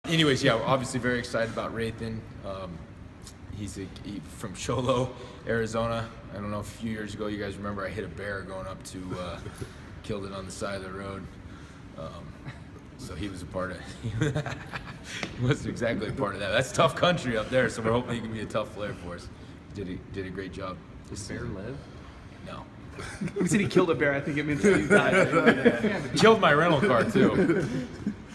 Anyways, yeah, we're obviously very excited about Rathan. He's from Cholo, Arizona. I don't know if a few years ago you guys remember I hit a bear going up to, killed it on the side of the road. So he was a part of it. He wasn't exactly a part of that. That's tough country up there, so we're hoping he can be a tough player for us. Did a great job. Does bear live? No. He said he killed a bear. I think it means that he died. Killed my rental car too.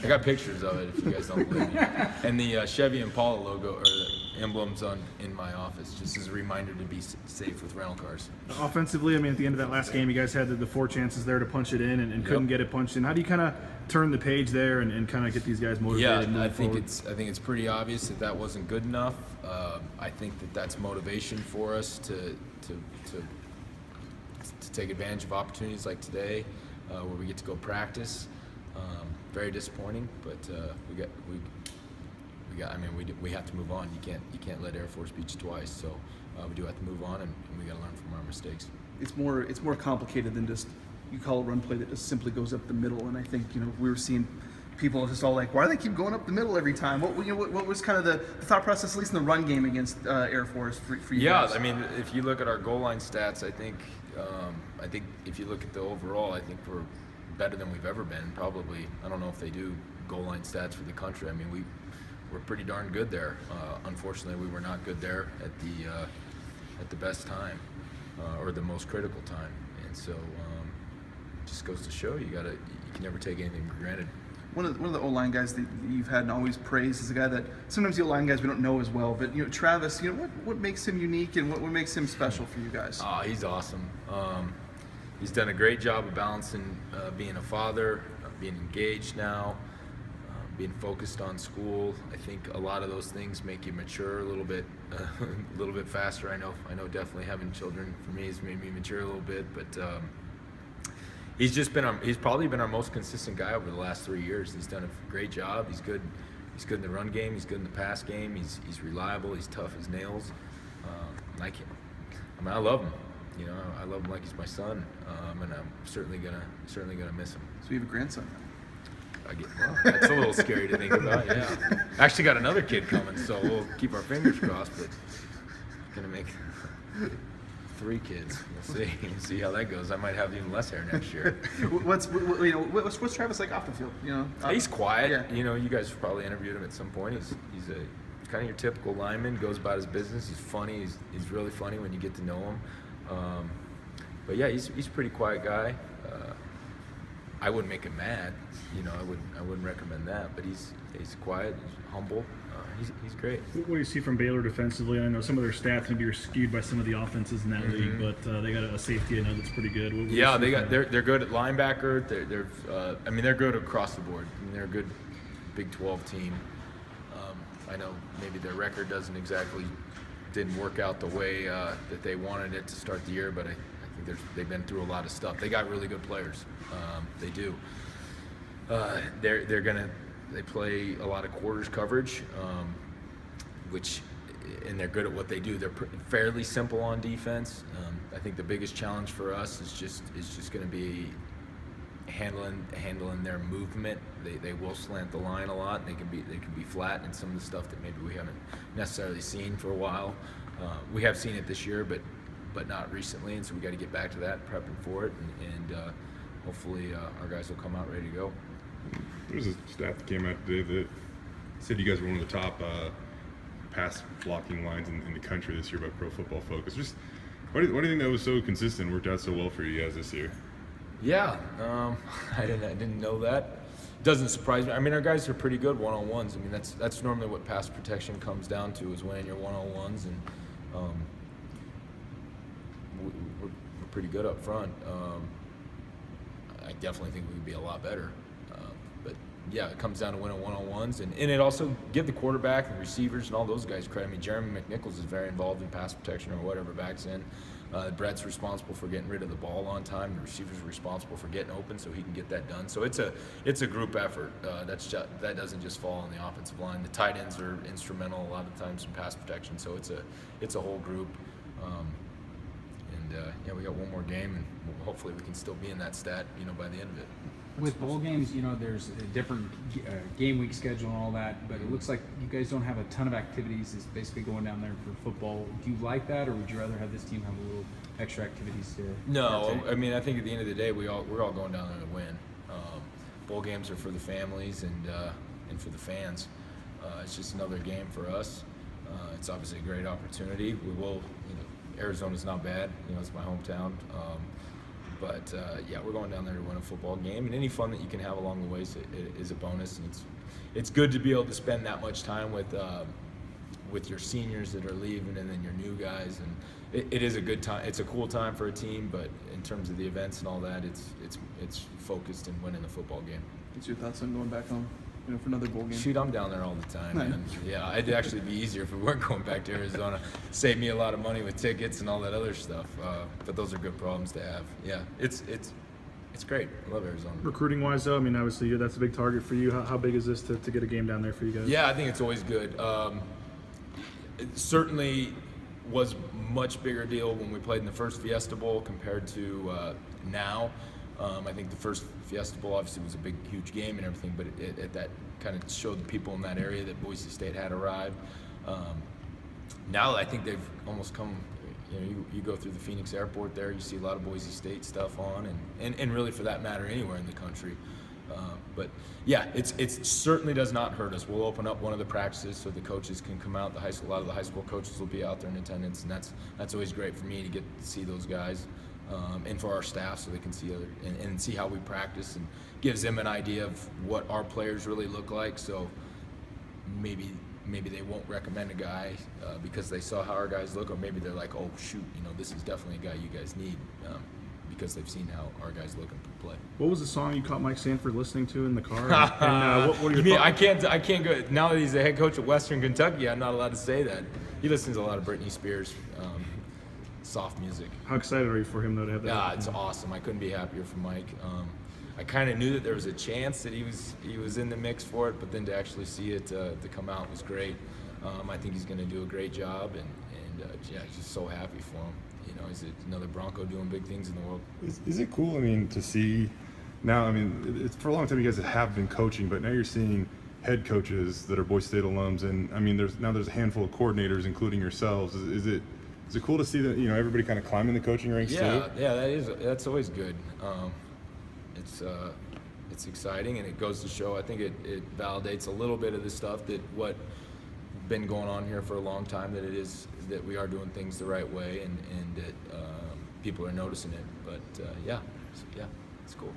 I got pictures of it if you guys don't believe me. And the Chevy Impala logo or the emblems in my office, just as a reminder to be safe with rental cars. Offensively, I mean, at the end of that last game, you guys had the 4 chances there to punch it in and couldn't get it punched in. How do you kind of turn the page there and kind of get these guys motivated? Yeah, I think it's pretty obvious that wasn't good enough. I think that's motivation for us to take advantage of opportunities like today, where we get to go practice. Very disappointing, but we have to move on. You can't let Air Force beat you twice. So we do have to move on, and we got to learn from our mistakes. It's more complicated than just you call a run play that just simply goes up the middle. And I think we were seeing people just all like, why do they keep going up the middle every time? What was kind of the thought process, at least in the run game against Air Force for you guys? Yeah, I mean, if you look at our goal line stats, I think if you look at the overall, I think we're better than we've ever been. Probably, I don't know if they do goal line stats for the country. I mean, we're pretty darn good there. Unfortunately, we were not good there at the best time or the most critical time. And so, it just goes to show you can never take anything for granted. One of the O-line guys that you've had and always praised is a guy that sometimes the O-line guys we don't know as well. But Travis, what makes him unique and what makes him special for you guys? Oh, he's awesome. He's done a great job of balancing being a father, being engaged now, being focused on school. I think a lot of those things make you mature a little bit faster. I know definitely having children for me has made me mature a little bit, but he's probably been our most consistent guy over the last 3 years. He's done a great job. He's good in the run game. He's good in the pass game. He's reliable. He's tough as nails. I love him. I love him like he's my son, and I'm certainly gonna miss him. So you have a grandson now. That's a little scary to think about. Yeah, actually got another kid coming, so we'll keep our fingers crossed. But gonna make 3 kids. We'll see how that goes. I might have even less hair next year. What's Travis like off the field? He's quiet. Yeah. You guys probably interviewed him at some point. He's a kind of your typical lineman. Goes about his business. He's funny. He's really funny when you get to know him. But yeah, he's a pretty quiet guy. I wouldn't make him mad, I wouldn't recommend that. But he's quiet, he's humble. He's great. What do you see from Baylor defensively? I know some of their stats maybe are skewed by some of the offenses in that league, but they got a safety I know that's pretty good. They're good at linebacker. They're good across the board. They're a good Big 12 team. I know maybe their record didn't work out the way that they wanted it to start the year, but I think they've been through a lot of stuff. They got really good players. They do. They play a lot of quarters coverage, and they're good at what they do. They're fairly simple on defense. I think the biggest challenge for us is just going to be handling their movement. They will slant the line a lot, and they can be flat in some of the stuff that maybe we haven't necessarily seen for a while. We have seen it this year, but not recently, and so we got to get back to that, prepping for it, and hopefully our guys will come out ready to go. There's a stat that came out today that said you guys were one of the top pass blocking lines in the country this year by Pro Football Focus. Just why do you think that was so consistent and worked out so well for you guys this year? Yeah, I didn't know that. Doesn't surprise me. I mean, our guys are pretty good one-on-ones. I mean, that's normally what pass protection comes down to, is winning your one-on-ones, and we're pretty good up front. I definitely think we could be a lot better. But yeah, it comes down to winning one-on-ones, and it also give the quarterback and receivers and all those guys credit. I mean, Jeremy McNichols is very involved in pass protection or whatever backs in. Brett's responsible for getting rid of the ball on time. The receiver's responsible for getting open so he can get that done. So it's a group effort. That doesn't just fall on the offensive line. The tight ends are instrumental a lot of times in pass protection. So it's a whole group. We got one more game, and hopefully we can still be in that stat, by the end of it. With bowl games, there's a different game week schedule and all that, but it looks like you guys don't have a ton of activities. It's basically going down there for football. Do you like that, or would you rather have this team have a little extra activities to No, partake? I mean, I think at the end of the day, we're all going down there to win. Bowl games are for the families and for the fans. It's just another game for us. It's obviously a great opportunity. We will, Arizona's not bad. It's my hometown. But yeah, we're going down there to win a football game, and any fun that you can have along the way is a bonus. And it's good to be able to spend that much time with your seniors that are leaving, and then your new guys. And it is a good time. It's a cool time for a team, but in terms of the events and all that, it's focused in winning the football game. What's your thoughts on going back home, for another bowl game? Shoot, I'm down there all the time, man. Yeah, it'd actually be easier if we weren't going back to Arizona. Save me a lot of money with tickets and all that other stuff. But those are good problems to have. Yeah, it's great. I love Arizona. Recruiting wise, though, I mean, obviously that's a big target for you. How big is this to get a game down there for you guys? Yeah, I think it's always good. It certainly was much bigger deal when we played in the first Fiesta Bowl compared to now. I think the first Fiesta Bowl obviously was a big, huge game and everything, but that kind of showed the people in that area that Boise State had arrived. Now I think they've almost come. You go through the Phoenix airport there, you see a lot of Boise State stuff on, and really for that matter anywhere in the country. But yeah, it certainly does not hurt us. We'll open up one of the practices so the coaches can come out. A lot of the high school coaches will be out there in attendance, and that's always great for me to get to see those guys, and for our staff so they can see and see how we practice, and gives them an idea of what our players really look like. So maybe they won't recommend a guy because they saw how our guys look, or maybe they're like, oh shoot, this is definitely a guy you guys need. Because they've seen how our guys look and play. What was the song you caught Mike Sanford listening to in the car? And what are your thoughts? I can't go now that he's the head coach at Western Kentucky. I'm not allowed to say that. He listens to a lot of Britney Spears, soft music. How excited are you for him though to have that? Yeah, it's awesome. I couldn't be happier for Mike. I kind of knew that there was a chance that he was in the mix for it, but then to actually see it to come out was great. I think he's going to do a great job, and yeah, just so happy for him. He's another Bronco doing big things in the world. Is it cool? I mean, to see now. I mean, it's for a long time you guys have been coaching, but now you're seeing head coaches that are Boise State alums, and I mean, there's a handful of coordinators, including yourselves. Is it cool to see that everybody kind of climbing the coaching ranks too? Yeah, that's always good. It's exciting, and it goes to show. I think it validates a little bit of the stuff that what been going on here for a long time, that we are doing things the right way, and that people are noticing it. But yeah, it's cool.